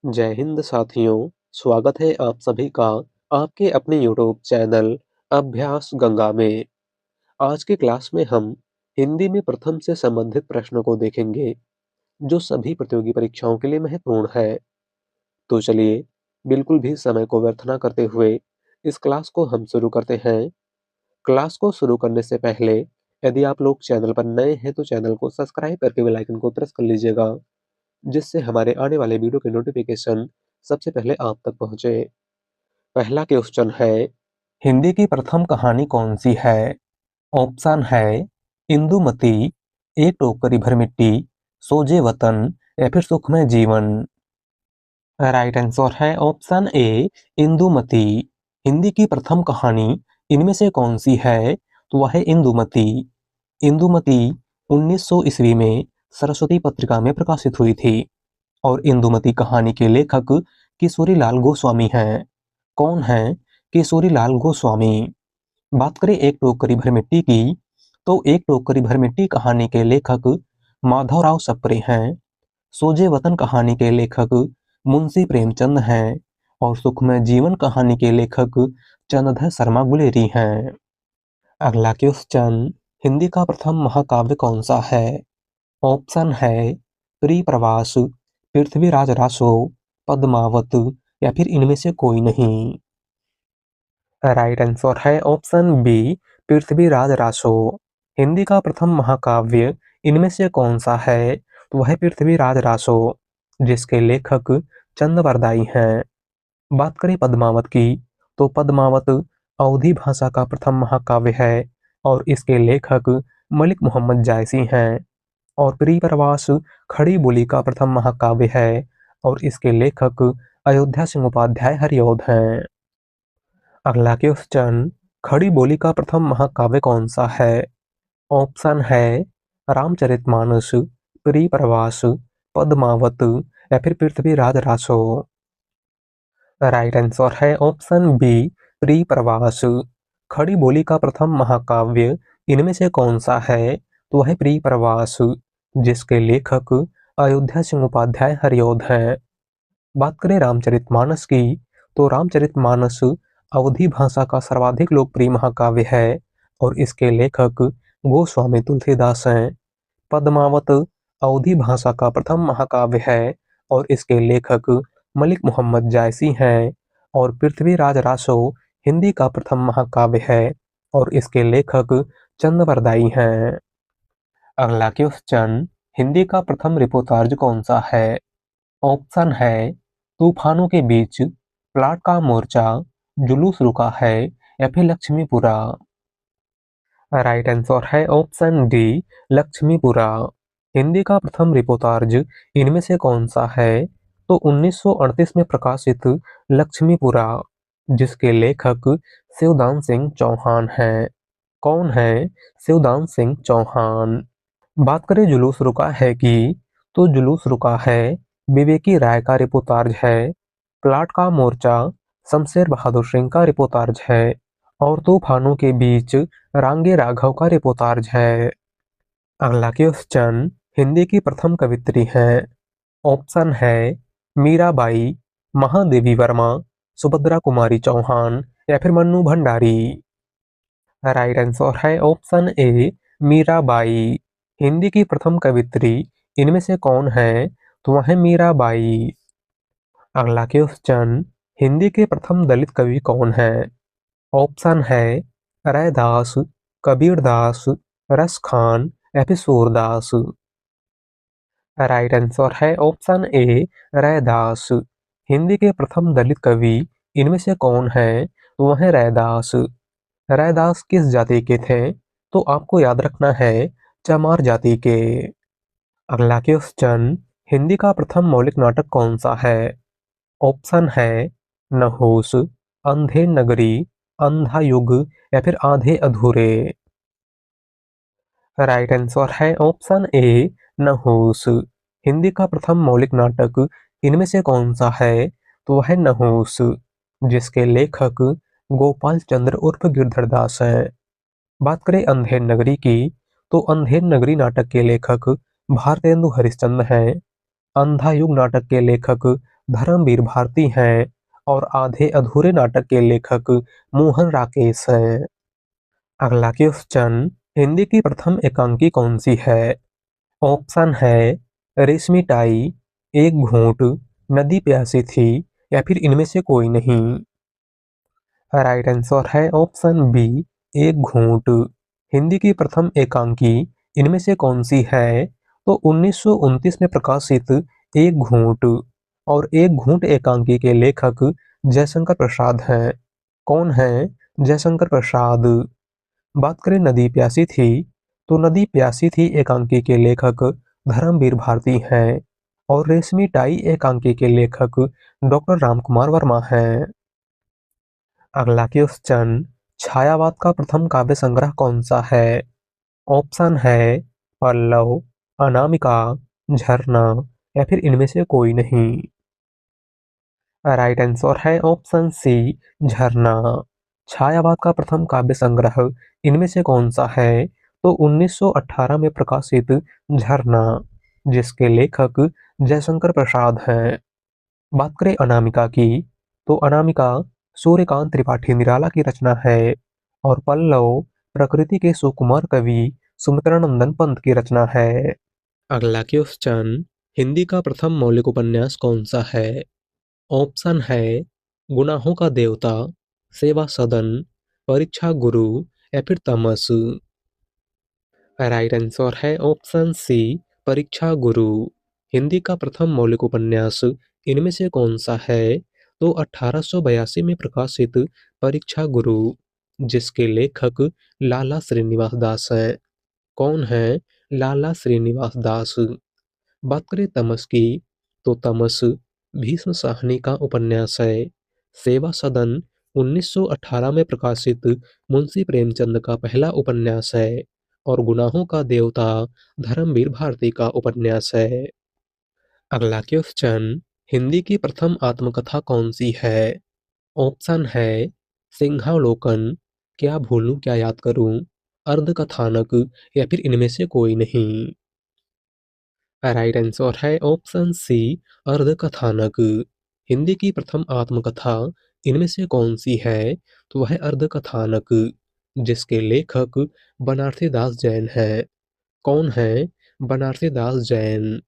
जय हिंद साथियों, स्वागत है आप सभी का आपके अपने यूट्यूब चैनल अभ्यास गंगा में। आज की क्लास में हम हिंदी में प्रथम से संबंधित प्रश्नों को देखेंगे, जो सभी प्रतियोगी परीक्षाओं के लिए महत्वपूर्ण है। तो चलिए, बिल्कुल भी समय को व्यर्थ ना करते हुए इस क्लास को हम शुरू करते हैं। क्लास को शुरू करने से पहले यदि आप लोग चैनल पर नए हैं तो चैनल को सब्सक्राइब करके बेल आइकन को प्रेस कर लीजिएगा, जिससे हमारे आने वाले वीडियो के नोटिफिकेशन सबसे पहले आप तक पहुंचे। पहला क्वेश्चन है, हिंदी की प्रथम कहानी कौन सी है? ऑप्शन है इंदुमती, एक टोकरी भर मिट्टी, सोजे वतन या फिर सुखमय जीवन। राइट आंसर है ऑप्शन ए इंदुमती। हिंदी की प्रथम कहानी इनमें से कौन सी है? तो वह है इंदुमती। इंदुमती 1900 ईस्वी में सरस्वती पत्रिका में प्रकाशित हुई थी और इंदुमती कहानी के लेखक किशोरीलाल गोस्वामी हैं। कौन है किशोरीलाल गोस्वामी? बात करें एक टोकरी भर मिट्टी की, तो एक टोकरी भर मिट्टी कहानी के लेखक माधवराव सप्रे हैं। सोजे वतन कहानी के लेखक मुंशी प्रेमचंद हैं और सुखमय जीवन कहानी के लेखक चंद्रधर शर्मा गुलेरी हैं। अगला क्वेश्चन, हिंदी का प्रथम महाकाव्य कौन सा है? ऑप्शन है परिप्रवास, पृथ्वीराज रासो, पद्मावत या फिर इनमें से कोई नहीं। राइट आंसर है ऑप्शन बी पृथ्वीराज रासो। हिंदी का प्रथम महाकाव्य इनमें से कौन सा है? तो वह पृथ्वीराज रासो, जिसके लेखक चंद हैं। बात करें पद्मावत की, तो पद्मावत अवधी भाषा का प्रथम महाकाव्य है और इसके लेखक मलिक मोहम्मद जायसी हैं। और परिप्रवास खड़ी बोली का प्रथम महाकाव्य है और इसके लेखक अयोध्या सिंह उपाध्याय हरिऔध हैं। अगला क्वेश्चन, खड़ी बोली का प्रथम महाकाव्य कौन सा है? ऑप्शन है रामचरितमानस, परिप्रवास, पद्मावत या फिर पृथ्वीराज रासो। राइट आंसर है ऑप्शन बी परिप्रवास। खड़ी बोली का प्रथम महाकाव्य इनमें से कौन सा है? तो वह परिप्रवास, जिसके लेखक अयोध्या सिंह उपाध्याय हरिऔध हैं। बात करें रामचरितमानस की, तो रामचरितमानस अवधी भाषा का सर्वाधिक लोकप्रिय महाकाव्य है और इसके लेखक गोस्वामी तुलसीदास हैं। पद्मावत अवधी भाषा का प्रथम महाकाव्य है और इसके लेखक मलिक मोहम्मद जायसी हैं। और पृथ्वीराज रासो हिंदी का प्रथम महाकाव्य है और इसके लेखक चंद हैं। अगला क्वेश्चन, हिंदी का प्रथम रिपोर्टाज कौन सा है? ऑप्शन है तूफानों के बीच, प्लाट का मोर्चा, जुलूस रुका है या फिर लक्ष्मीपुरा। राइट आंसर है ऑप्शन डी लक्ष्मीपुरा। हिंदी का प्रथम रिपोर्टाज इनमें से कौन सा है? तो 1938 में प्रकाशित लक्ष्मीपुरा, जिसके लेखक शिवदान सिंह चौहान हैं। कौन है शिवदान सिंह चौहान? बात करें जुलूस रुका है की, तो जुलूस रुका है विवेकी राय का रिपोर्टाज है। प्लाट का मोर्चा शमशेर बहादुर सिंह का रिपोर्टाज है और तूफानों के बीच रांगे राघव का रिपोर्टाज है। अगला क्वेश्चन, हिंदी की प्रथम कवित्री है। ऑप्शन है मीराबाई, महादेवी वर्मा, सुभद्रा कुमारी चौहान या फिर मन्नू भंडारी। राइट आंसर है ऑप्शन ए मीराबाई। हिंदी की प्रथम कवित्री इनमें से कौन है? तो वह है मीराबाई। अगला क्वेश्चन, हिंदी के प्रथम दलित कवि कौन है? ऑप्शन है रैदास, कबीरदास, रस खान या फिर सूरदास। राइट आंसर है ऑप्शन ए रैदास। हिंदी के प्रथम दलित कवि इनमें से कौन है? तो वह है रैदास। रैदास किस जाति के थे? तो आपको याद रखना है चमार जाति के। अगला क्वेश्चन, हिंदी का प्रथम मौलिक नाटक कौन सा है? ऑप्शन है नहुस, अंधे नगरी, अंधा युग या फिर आधे अधूरे। राइट आंसर है ऑप्शन ए नहुस। हिंदी का प्रथम मौलिक नाटक इनमें से कौन सा है? तो वह है नहुस, जिसके लेखक गोपाल चंद्र उर्फ गिरधर दास हैं। बात करें अंधेर नगरी की, तो अंधेर नगरी नाटक के लेखक भारतेंदु हरिश्चंद्र हैं। अंधा युग नाटक के लेखक धर्मवीर भारती हैं और आधे अधूरे नाटक के लेखक मोहन राकेश हैं। अगला क्वेश्चन, हिंदी की प्रथम एकांकी कौन सी है? ऑप्शन है रेशमी टाई, एक घूंट, नदी प्यासी थी या फिर इनमें से कोई नहीं। राइट आंसर है ऑप्शन बी, एक घूंट। हिंदी की प्रथम एकांकी इनमें से कौन सी है? तो 1929 में प्रकाशित एक घूंट। और एक घूंट एकांकी के लेखक जयशंकर प्रसाद हैं। कौन है जयशंकर प्रसाद? बात करें नदी प्यासी थी, तो नदी प्यासी थी एकांकी के लेखक धर्मवीर भारती हैं और रेशमी टाई एकांकी के लेखक डॉक्टर रामकुमार वर्मा हैं। अगला क्वेश्चन, छायावाद का प्रथम काव्य संग्रह कौन सा है? ऑप्शन है पल्लव, अनामिका, झरना या फिर इनमें से कोई नहीं। राइट आंसर है ऑप्शन सी, झरना। छायावाद का प्रथम काव्य संग्रह इनमें से कौन सा है? तो 1918 में प्रकाशित झरना, जिसके लेखक जयशंकर प्रसाद हैं। बात करें अनामिका की, तो अनामिका सूर्यकांत त्रिपाठी निराला की रचना है और पल्लव प्रकृति के सुकुमार कवि सुमित्रानंदन पंत की रचना है। अगला क्वेश्चन, हिंदी का प्रथम मौलिक उपन्यास कौन सा है? ऑप्शन है गुनाहों का देवता, सेवा सदन, परीक्षा गुरु या फिर तमस। राइट आंसर है ऑप्शन सी, परीक्षा गुरु। हिंदी का प्रथम मौलिक उपन्यास इनमें से कौन सा है? तो 1882 में प्रकाशित परीक्षा गुरु, जिसके लेखक लाला श्रीनिवास दास हैं। कौन है लाला श्रीनिवास दास? बात करें तमस की, तो तमस भीष्म साहनी का उपन्यास है। सेवा सदन 1918 में प्रकाशित मुंशी प्रेमचंद का पहला उपन्यास है और गुनाहों का देवता धर्मवीर भारती का उपन्यास है। अगला क्वेश्चन, हिंदी की प्रथम आत्मकथा कौन सी है? ऑप्शन है सिंहावलोकन, क्या भूलूं क्या याद करूं, अर्धकथानक या फिर इनमें से कोई नहीं। राइट आंसर है ऑप्शन सी, अर्धकथानक। हिंदी की प्रथम आत्मकथा इनमें से कौन सी है? तो वह अर्धकथानक, जिसके लेखक बनारसी दास जैन है। कौन है बनारसी दास जैन?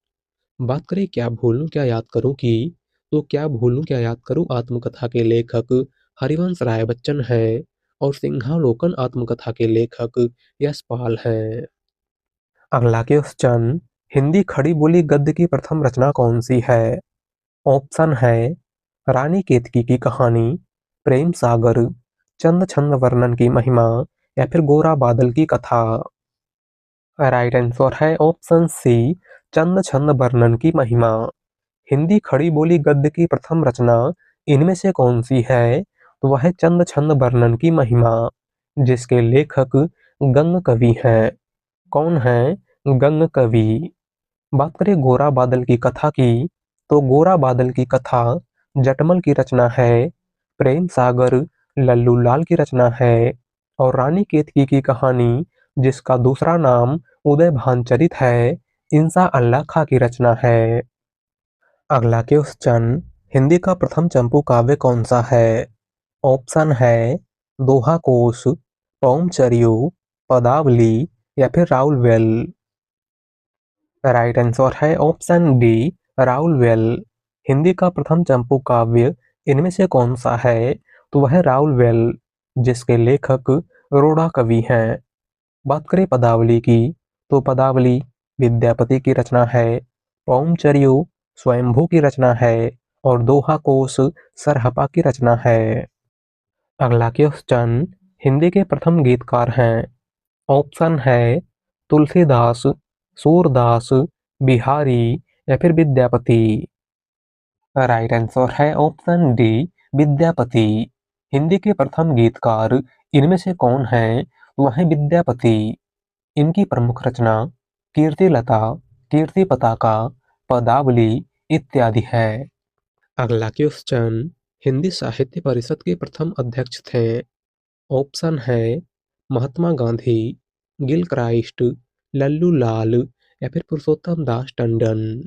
बात करें क्या भूलूं क्या याद करूं की, तो क्या भूलूं क्या याद करूं आत्मकथा के लेखक हरिवंश राय बच्चन है और सिंहावलोकन आत्मकथा के लेखक यशपाल हैं। अगला क्वेश्चन, हिंदी खड़ी बोली गद्य की प्रथम रचना कौन सी है? ऑप्शन है रानी केतकी की कहानी, प्रेम सागर, चंद छंद वर्णन की महिमा या फिर गोरा बादल की कथा। राइट आंसर है ऑप्शन सी, चंद छंद वर्णन की महिमा। हिंदी खड़ी बोली गद्य की प्रथम रचना इनमें से कौन सी है? तो वह है चंद छंद वर्णन की महिमा, जिसके लेखक गंग कवि हैं। कौन है गंग कवि? बात करें गोरा बादल की कथा की, तो गोरा बादल की कथा जटमल की रचना है। प्रेम सागर लल्लू लाल की रचना है और रानी केतकी की कहानी, जिसका दूसरा नाम उदय भानचरित है, इंसा अल्लाह खां की रचना है। अगला क्वेश्चन, हिंदी का प्रथम चंपू काव्य कौन सा है? ऑप्शन है दोहा कोश, पौमचरियो, पदावली या फिर राउलवेल। राइट आंसर है ऑप्शन डी, राउलवेल। हिंदी का प्रथम चंपू काव्य इनमें से कौन सा है? तो वह है राउलवेल, जिसके लेखक रोड़ा कवि हैं। बात करें पदावली की, तो पदावली विद्यापति की रचना है, पौमचरियो स्वयंभू की रचना है और दोहा कोश सरहपा की रचना है। अगला क्वेश्चन, हिंदी के प्रथम गीतकार हैं। ऑप्शन है तुलसीदास, सूरदास, बिहारी या फिर विद्यापति। राइट आंसर है ऑप्शन डी, विद्यापति। हिंदी के प्रथम गीतकार इनमें से कौन है? वह है विद्यापति। इनकी प्रमुख रचना कीर्ति लता, कीर्ति पताका, पदावली इत्यादि है। अगला क्वेश्चन, हिंदी साहित्य परिषद के प्रथम अध्यक्ष थे। ऑप्शन है महात्मा गांधी, गिल क्राइस्ट, लल्लू लाल या फिर पुरुषोत्तम दास टंडन।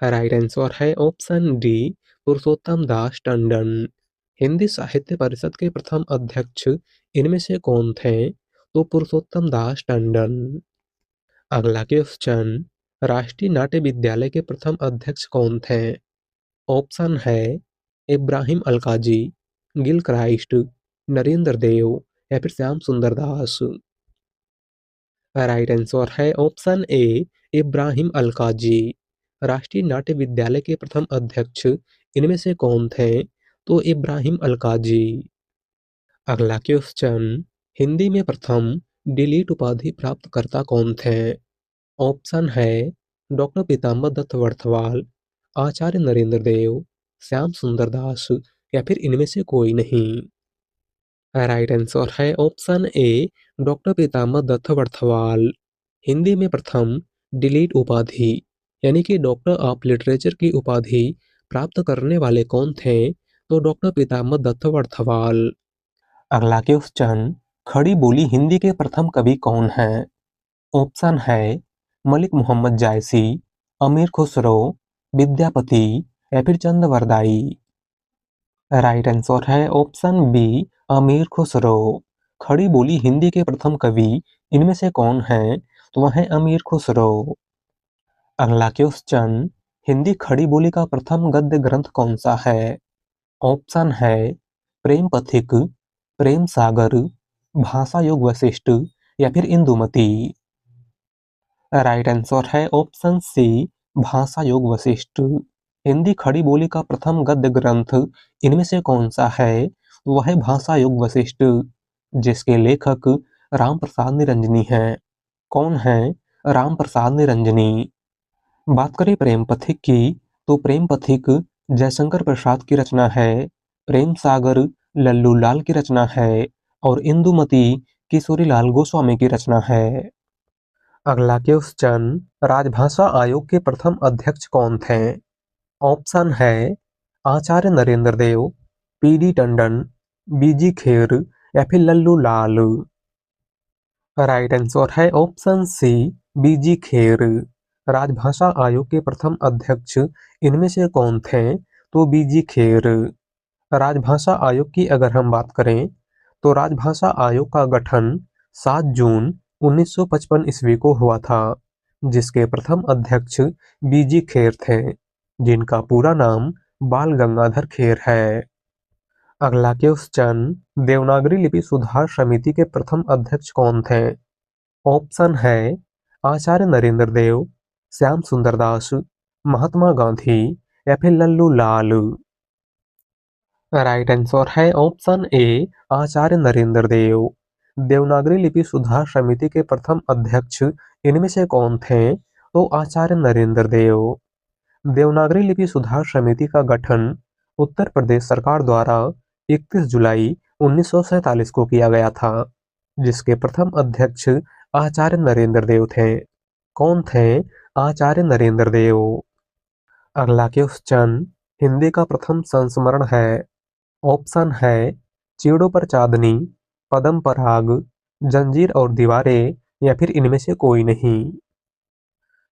राइट आंसर है ऑप्शन डी, पुरुषोत्तम दास टंडन। हिंदी साहित्य परिषद के प्रथम अध्यक्ष इनमें से कौन थे? तो पुरुषोत्तम दास टंडन। अगला क्वेश्चन, राष्ट्रीय नाट्य विद्यालय के प्रथम अध्यक्ष कौन थे? ऑप्शन है इब्राहिम अलकाजी, गिल क्राइस्ट, नरेंद्र देव या फिर श्याम सुंदर दास। राइट आंसर है ऑप्शन ए, इब्राहिम अलकाजी। राष्ट्रीय नाट्य विद्यालय के प्रथम अध्यक्ष इनमें से कौन थे? तो इब्राहिम अलकाजी। अगला क्वेश्चन, हिंदी में प्रथम डिलीट उपाधि प्राप्तकर्ता कौन थे? ऑप्शन है डॉक्टर पीताम्बर दत्त वर्थवाल, आचार्य नरेंद्र देव, श्याम सुंदर दास या फिर इनमें से कोई नहीं। राइट आंसर है ऑप्शन ए, डॉक्टर पीताम्बर दत्त वर्थवाल। हिंदी में प्रथम डिलीट उपाधि यानी कि डॉक्टर ऑफ लिटरेचर की उपाधि प्राप्त करने वाले कौन थे? तो डॉक्टर पीताम्बर दत्त वर्थवाल। अगला क्वेश्चन, खड़ी बोली हिंदी के प्रथम कवि कौन हैं? ऑप्शन है मलिक मोहम्मद जायसी, अमीर खुसरो, विद्यापति या फिर चंद्रवरदाई। राइट आंसर है ऑप्शन बी, अमीर खुसरो। खड़ी बोली हिंदी के प्रथम कवि इनमें से कौन है? तो वह है अमीर खुसरो। अगला क्वेश्चन, हिंदी खड़ी बोली का प्रथम गद्य ग्रंथ कौन सा है? ऑप्शन है प्रेम पथिक, प्रेम सागर, भाषा योग वशिष्ठ या फिर इंदुमती। राइट आंसर है ऑप्शन सी, भाषा योग वशिष्ठ। हिंदी खड़ी बोली का प्रथम गद्य ग्रंथ इनमें से कौन सा है? वह है भाषा योग वशिष्ठ, जिसके लेखक राम प्रसाद निरंजनी हैं। कौन है राम प्रसाद निरंजनी? बात करें प्रेम पथिक की, तो प्रेम पथिक जयशंकर प्रसाद की रचना है, प्रेम सागर लल्लू लाल की रचना है और इंदुमती किशोरीलाल गोस्वामी की रचना है। अगला क्वेश्चन, राजभाषा आयोग के प्रथम अध्यक्ष कौन थे? ऑप्शन है आचार्य नरेंद्र देव, पीडी टंडन, बीजी खेर या फिर लल्लू लाल। राइट आंसर है ऑप्शन सी, बीजी खेर। राजभाषा आयोग के प्रथम अध्यक्ष इनमें से कौन थे? तो बीजी खेर। राजभाषा आयोग की अगर हम बात करें, तो राजभाषा आयोग का गठन 7 जून 1955 ईस्वी को हुआ था, जिसके प्रथम अध्यक्ष बीजी खेर थे, जिनका पूरा नाम बाल गंगाधर खेर है। अगला क्वेश्चन, देवनागरी लिपि सुधार समिति के प्रथम अध्यक्ष कौन थे? ऑप्शन है आचार्य नरेंद्र देव, श्याम सुंदर दास, महात्मा गांधी या फिर लल्लू लाल। राइट आंसर है ऑप्शन ए, आचार्य नरेंद्र देव। देवनागरी लिपि सुधार समिति के प्रथम अध्यक्ष इनमें से कौन थे? तो आचार्य नरेंद्र देव। देवनागरी लिपि सुधार समिति का गठन उत्तर प्रदेश सरकार द्वारा 31 जुलाई 1947 को किया गया था, जिसके प्रथम अध्यक्ष आचार्य नरेंद्र देव थे। कौन थे आचार्य नरेंद्र देव? अगला क्वेश्चन, हिंदी का प्रथम संस्मरण है। ऑप्शन है चीड़ों पर चांदनी, पदम पराग, जंजीर और दीवारें या फिर इनमें से कोई नहीं।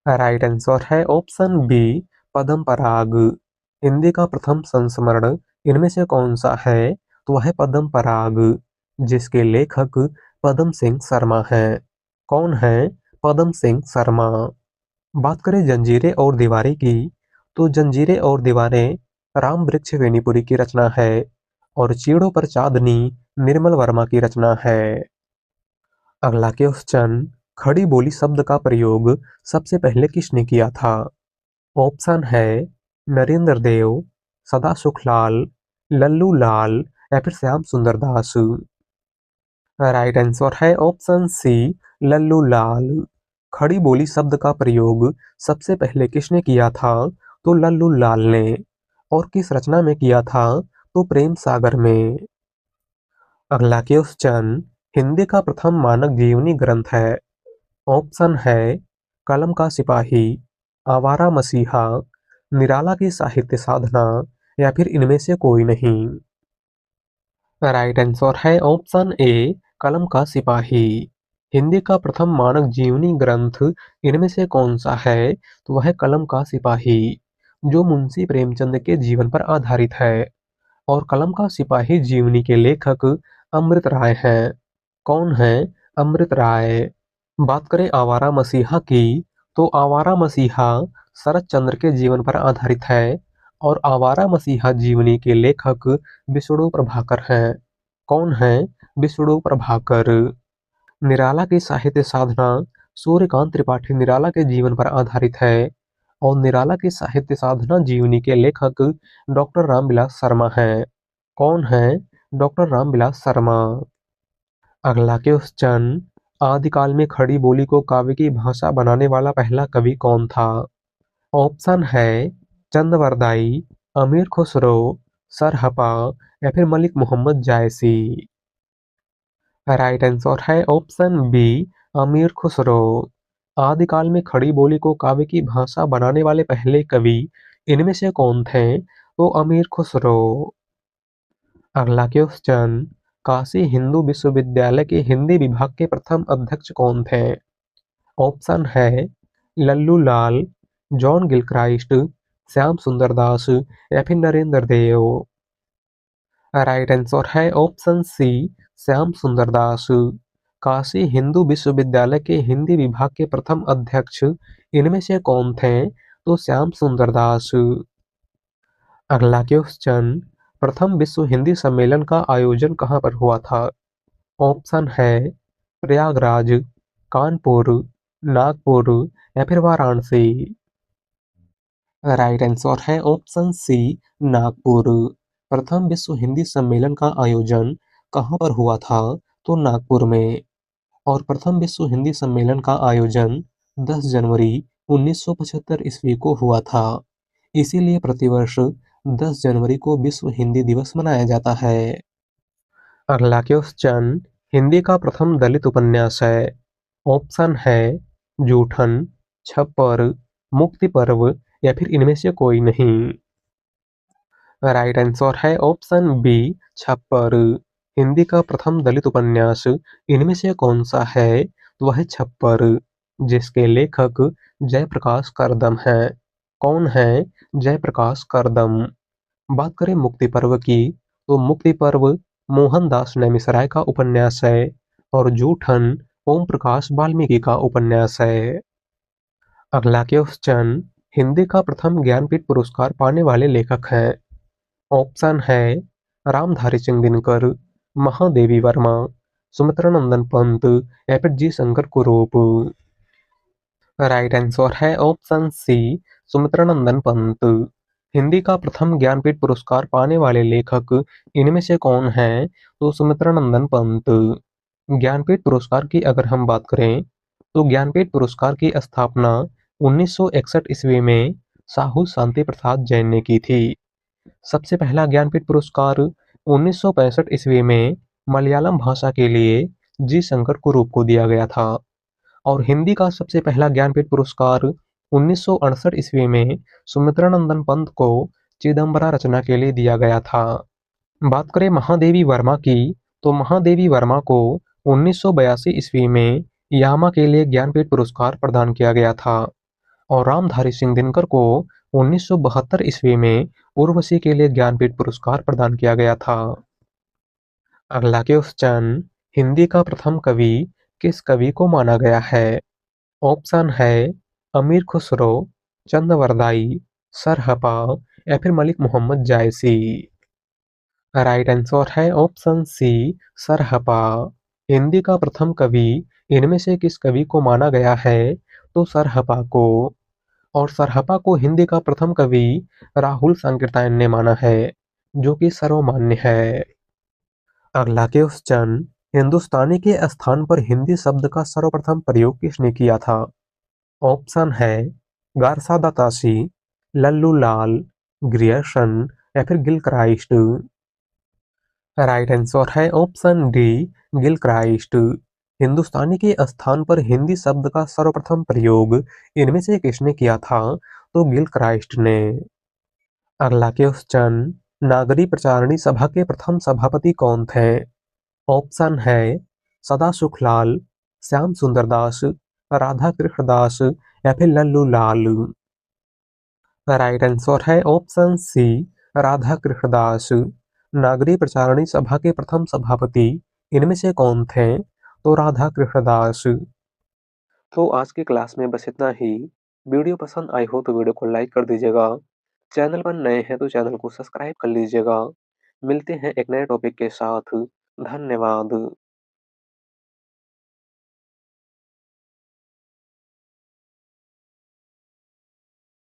राइट आंसर है ऑप्शन बी, पदम पराग। हिंदी का प्रथम संस्मरण इनमें से कौन सा है? तो वह है पदम पराग, जिसके लेखक पदम सिंह शर्मा हैं। कौन है पदम सिंह शर्मा? बात करें जंजीरें और दीवारें की, तो जंजीरें और दीवारें राम वृक्ष वेणीपुरी की रचना है और चीड़ों पर चांदनी निर्मल वर्मा की रचना है। अगला क्वेश्चन, खड़ी बोली शब्द का प्रयोग सबसे पहले किसने किया था? ऑप्शन है नरेंद्र देव, सदा सुखलाल, लल्लू लाल या फिर श्याम सुंदर दास। राइट आंसर है ऑप्शन सी, लल्लू लाल। खड़ी बोली शब्द का प्रयोग सबसे पहले किसने किया था? तो लल्लू लाल ने। और किस रचना में किया था? तो प्रेम सागर में। अगला क्वेश्चन, हिंदी का प्रथम मानक जीवनी ग्रंथ है। ऑप्शन है कलम का सिपाही, आवारा मसीहा, निराला की साहित्य साधना या फिर इनमें से कोई नहीं। राइट आंसर है ऑप्शन ए, कलम का सिपाही। हिंदी का प्रथम मानक जीवनी ग्रंथ इनमें से कौन सा है? तो वह है कलम का सिपाही। जो मुंशी प्रेमचंद के जीवन पर आधारित है। और कलम का सिपाही जीवनी के लेखक अमृत राय हैं। कौन है अमृत राय? बात करें आवारा मसीहा की, तो आवारा मसीहा शरत चंद्र के जीवन पर आधारित है। और आवारा मसीहा जीवनी के लेखक विष्णु प्रभाकर हैं। कौन है विष्णु प्रभाकर? निराला की साहित्य साधना सूर्यकांत त्रिपाठी निराला के जीवन पर आधारित है। और निराला की साहित्य साधना जीवनी के लेखक डॉक्टर रामविलास शर्मा हैं। कौन है डॉक्टर रामविलास शर्मा? अगला क्वेश्चन, आदिकाल में खड़ी बोली को काव्य की भाषा बनाने वाला पहला कवि कौन था? ऑप्शन है चंदवरदाई, अमीर खुसरो, सरहपा या फिर मलिक मोहम्मद जायसी। राइट आंसर है ऑप्शन बी, अमीर खुसरो। आदिकाल में खड़ी बोली को काव्य की भाषा बनाने वाले पहले कवि इनमें से कौन थे? तो अमीर खुसरो। अगला क्वेश्चन, काशी हिंदू विश्वविद्यालय के हिंदी विभाग के प्रथम अध्यक्ष कौन थे? ऑप्शन है लल्लू लाल, जॉन गिलक्राइस्ट, श्याम सुंदर दास या फिर नरेंद्र देव। राइट आंसर है ऑप्शन सी, श्याम सुंदर दास। काशी हिंदू विश्वविद्यालय के हिंदी विभाग के प्रथम अध्यक्ष इनमें से कौन थे? तो श्याम सुंदर दास। अगला क्वेश्चन, प्रथम विश्व हिंदी सम्मेलन का आयोजन कहाँ पर हुआ था? ऑप्शन है प्रयागराज, कानपुर, नागपुर या फिर वाराणसी। राइट आंसर है ऑप्शन सी, नागपुर। प्रथम विश्व हिंदी सम्मेलन का आयोजन कहाँ पर हुआ था? तो नागपुर में। और प्रथम विश्व हिंदी सम्मेलन का आयोजन 10 जनवरी 1975 ईस्वी को हुआ था। इसीलिए प्रतिवर्ष 10 जनवरी को विश्व हिंदी दिवस मनाया जाता है। अगला क्वेश्चन, हिंदी का प्रथम दलित उपन्यास है। ऑप्शन है जूठन, छप्पर, मुक्ति पर्व या फिर इनमें से कोई नहीं। राइट आंसर है ऑप्शन बी, छप्पर। हिंदी का प्रथम दलित उपन्यास इनमें से कौन सा है? तो वह है छप्पर, जिसके लेखक जयप्रकाश करदम हैं। कौन है जयप्रकाश करदम? बात करें मुक्ति पर्व की, तो मुक्ति पर्व मोहनदास नैमिषारय का उपन्यास है। और जूठन ओम प्रकाश वाल्मीकि का उपन्यास है। अगला क्वेश्चन, हिंदी का प्रथम ज्ञानपीठ पुरस्कार पाने वाले लेखक हैं। ऑप्शन है रामधारी सिंह दिनकर, महादेवी वर्मा, सुमित्रा नंदन पंत या फिर जी शंकर कुरूप। राइट आंसर है ऑप्शन सी, सुमित्रा नंदन पंत। हिंदी का प्रथम ज्ञानपीठ पुरस्कार पाने वाले लेखक इनमें से कौन है? तो सुमित्रा नंदन पंत। ज्ञानपीठ पुरस्कार की अगर हम बात करें, तो ज्ञानपीठ पुरस्कार की स्थापना 1961 ईस्वी में साहू शांति प्रसाद जैन ने की थी। सबसे पहला ज्ञानपीठ पुरस्कार 1965 ईस्वी में मलयालम भाषा के लिए जी शंकर कुरूप को दिया गया था। और हिंदी का सबसे पहला ज्ञानपीठ पुरस्कार 1968 ईस्वी में सुमित्रा नंदन पंत को चिदम्बरा रचना के लिए दिया गया था। बात करें महादेवी वर्मा की, तो महादेवी वर्मा को 1982 ईस्वी में यामा के लिए ज्ञानपीठ पुरस्कार प्रदान किया गया था। और रामधारी सिंह दिनकर को 1972 ईस्वी में उर्वशी के लिए ज्ञानपीठ पुरस्कार प्रदान किया गया था। अगला क्वेश्चन, हिंदी का प्रथम कवि किस कवि को माना गया है? ऑप्शन है अमीर खुसरो, चंदवरदाई, सरहपा या फिर मलिक मोहम्मद जायसी। राइट आंसर है ऑप्शन सी, सरहपा। हिंदी का प्रथम कवि इनमें से किस कवि को माना गया है? तो सरहपा को। और सरहपा को हिंदी का प्रथम कवि राहुल सांकृत्यायन ने माना है, जो कि सर्वमान्य है। अगला क्वेश्चन, हिंदुस्तानी के स्थान पर हिंदी शब्द का सर्वप्रथम प्रयोग किसने किया था? ऑप्शन है गारसा दातासी, लल्लू लाल, ग्रियर्सन या फिर गिलक्राइस्ट। राइट आंसर है ऑप्शन डी, गिलक्राइस्ट। हिंदुस्तानी के स्थान पर हिंदी शब्द का सर्वप्रथम प्रयोग इनमें से किसने किया था? तो गिलक्राइस्ट ने। अगला क्वेश्चन, नागरी प्रचारणी सभा के प्रथम सभापति कौन थे? ऑप्शन है सदा सुखलाल, श्याम सुंदर दास, राधा कृष्ण दास या फिर लल्लू लाल। राइट आंसर है ऑप्शन सी राधा कृष्णदास। नागरी प्रचारणी सभा के प्रथम सभापति इनमें से कौन थे? तो राधा कृष्णदास। तो आज की क्लास में बस इतना ही। वीडियो पसंद आई हो तो वीडियो को लाइक कर दीजिएगा। चैनल पर नए हैं तो चैनल को सब्सक्राइब कर लीजिएगा। मिलते हैं एक नए टॉपिक के साथ। धन्यवाद।